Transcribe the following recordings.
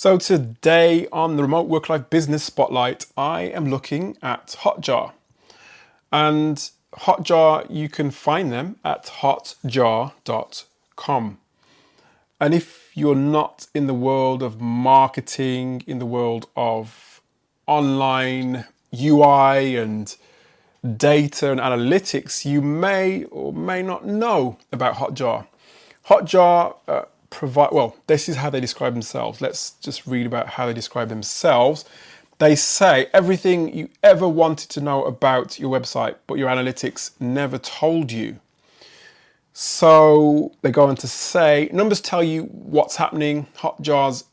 So today on the Remote Work Life Business Spotlight, I am looking at Hotjar. And Hotjar, you can find them at hotjar.com. And if you're not in the world of marketing, in the world of online UI and data and analytics, you may or may not know about Hotjar. Hotjar this is how they describe themselves. Let's just read about how they describe themselves. They say everything you ever wanted to know about your website, but your analytics never told you. So they go on to say, numbers tell you what's happening. Hotjar's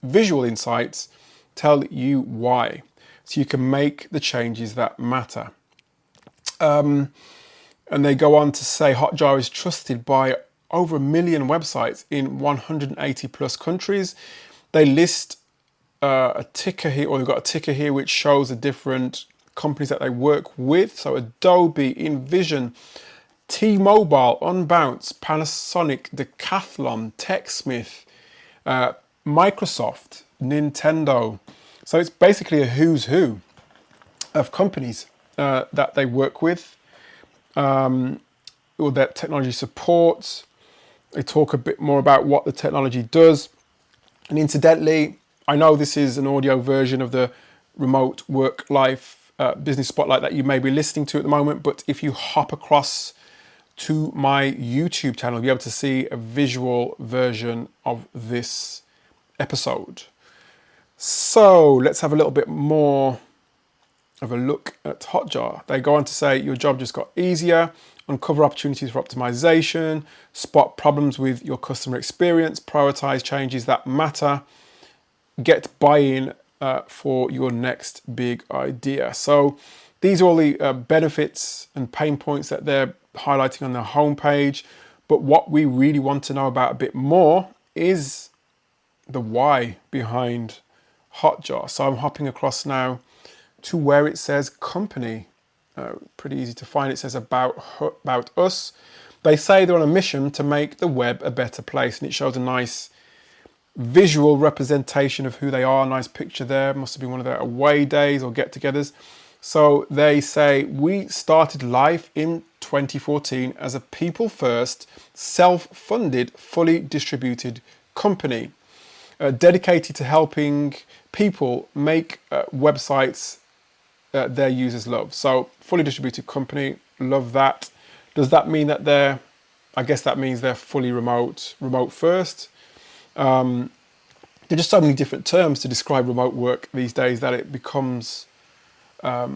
visual insights tell you why. So you can make the changes that matter. And they go on to say Hotjar is trusted by over 1 million websites in 180 plus countries. They list a ticker here, or they've got a ticker here which shows the different companies that they work with. So Adobe, InVision, T-Mobile, Unbounce, Panasonic, Decathlon, TechSmith, Microsoft, Nintendo. So it's basically a who's who of companies that they work with, or that technology supports. They talk a bit more about what the technology does. And incidentally, I know this is an audio version of the Remote Work Life Business Spotlight that you may be listening to at the moment, but if you hop across to my YouTube channel, you'll be able to see a visual version of this episode. So let's have a little bit more of a look at Hotjar. They go on to say your job just got easier, uncover opportunities for optimization, spot problems with your customer experience, prioritize changes that matter, get buy-in for your next big idea. So these are all the benefits and pain points that they're highlighting on their homepage. But what we really want to know about a bit more is the why behind Hotjar. So I'm hopping across now to where it says company. Pretty easy to find. It says about us. They say they're on a mission to make the web a better place, and it shows a nice visual representation of who they are. Nice picture there. Must have been one of their away days or get-togethers. So they say we started life in 2014 as a people-first, self-funded, fully distributed company dedicated to helping people make websites their users love. So fully distributed company, love that. Does that mean that I guess that means they're fully remote first. There are just so many different terms to describe remote work these days that it becomes a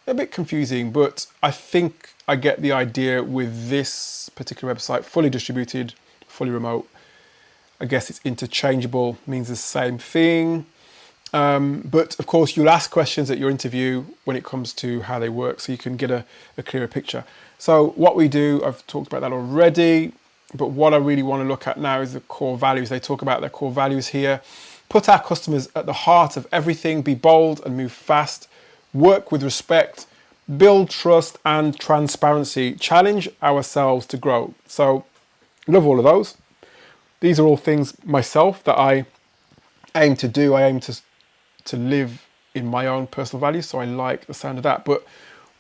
bit confusing, but I think I get the idea with this particular website, fully distributed, fully remote. I guess it's interchangeable, means the same thing. But of course, you'll ask questions at your interview when it comes to how they work, so you can get a clearer picture. So what we do, I've talked about that already, but what I really want to look at now is the core values. They talk about their core values here. Put our customers at the heart of everything, be bold and move fast, work with respect, build trust and transparency, challenge ourselves to grow. So love all of those. These are all things myself that I aim to do. I aim to live in my own personal values, so I like the sound of that. But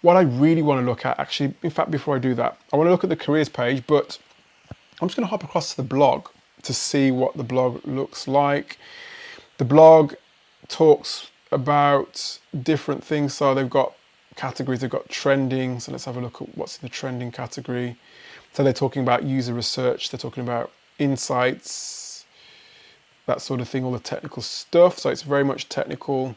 what I really want to look at, actually, in fact, before I do that, I want to look at the careers page, but I'm just going to hop across to the blog to see what the blog looks like. The blog talks about different things. So they've got categories, they've got trending. So let's have a look at what's in the trending category. So they're talking about user research, they're talking about insights, that sort of thing, all the technical stuff. So it's very much technical.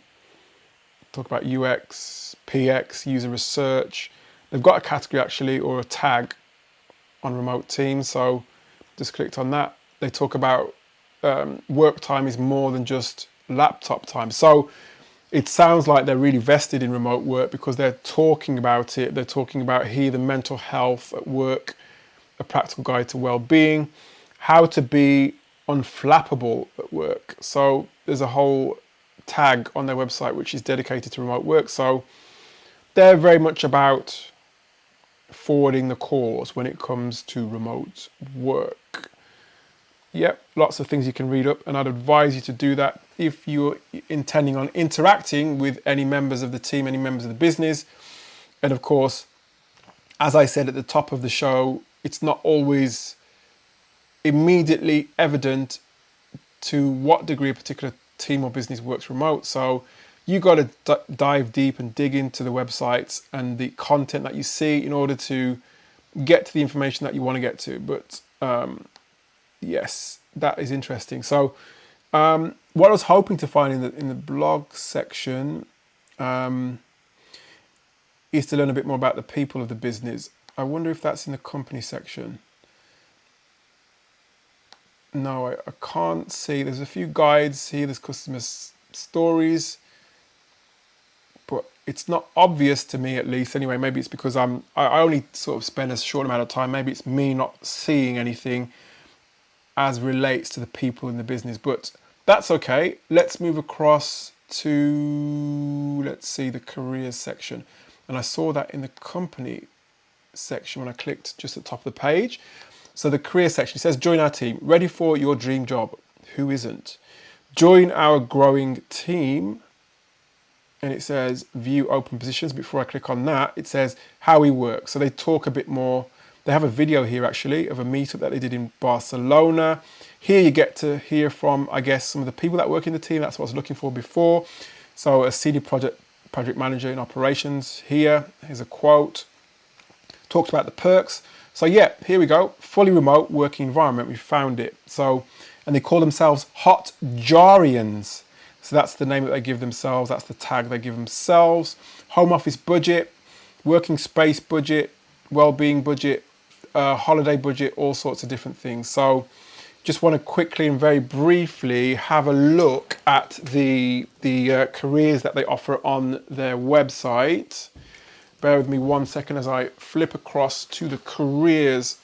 Talk about UX, PX, user research. They've got a category actually, or a tag on remote teams. So just clicked on that. They talk about work time is more than just laptop time. So it sounds like they're really vested in remote work because they're talking about it. They're talking about here the mental health at work, a practical guide to well-being, how to be unflappable at work. So there's a whole tag on their website which is dedicated to remote work. So they're very much about forwarding the cause when it comes to remote work. Yep, lots of things you can read up, and I'd advise you to do that if you're intending on interacting with any members of the team, any members of the business. And of course, as I said at the top of the show, it's not always immediately evident to what degree a particular team or business works remote. So you got to dive deep and dig into the websites and the content that you see in order to get to the information that you want to get to. But yes, that is interesting. So what I was hoping to find in the blog section is to learn a bit more about the people of the business. I wonder if that's in the company section. No, I can't see. There's a few guides here. There's customer stories, but it's not obvious to me, at least. Anyway, maybe it's because I only sort of spend a short amount of time. Maybe it's me not seeing anything as relates to the people in the business, but that's okay. Let's move across to, let's see, the careers section. And I saw that in the company section when I clicked just at the top of the page. So the career section says, join our team, ready for your dream job. Who isn't? Join our growing team. And it says view open positions. Before I click on that, it says how we work. So they talk a bit more. They have a video here actually of a meetup that they did in Barcelona. Here you get to hear from, I guess, some of the people that work in the team. That's what I was looking for before. So a senior project manager in operations here. Here's a quote. Talks about the perks. So yeah, here we go. Fully remote working environment. We found it. So, and they call themselves Hot Jarians. So that's the name that they give themselves. That's the tag they give themselves. Home office budget, working space budget, well-being budget, holiday budget, all sorts of different things. So just want to quickly and very briefly have a look at the careers that they offer on their website. Bear with me 1 second as I flip across to the careers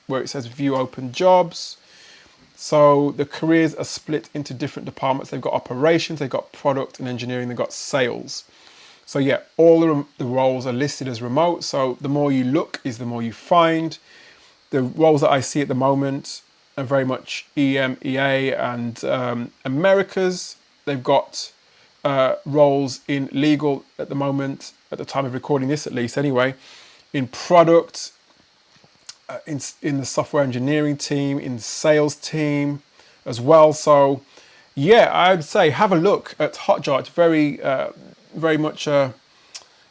where it says view open jobs. So the careers are split into different departments. They've got operations, they've got product and engineering, they've got sales. So yeah, all the roles are listed as remote. So the more you look is the more you find. The roles that I see at the moment are very much EMEA and Americas. They've got roles in legal at the moment, at the time of recording this at least anyway, in product, in the software engineering team, in the sales team as well. So yeah, I'd say have a look at Hotjar. It's very much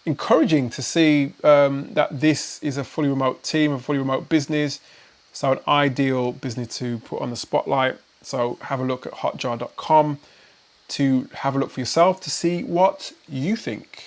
encouraging to see that this is a fully remote team, a fully remote business. So an ideal business to put on the spotlight. So have a look at hotjar.com to have a look for yourself to see what you think.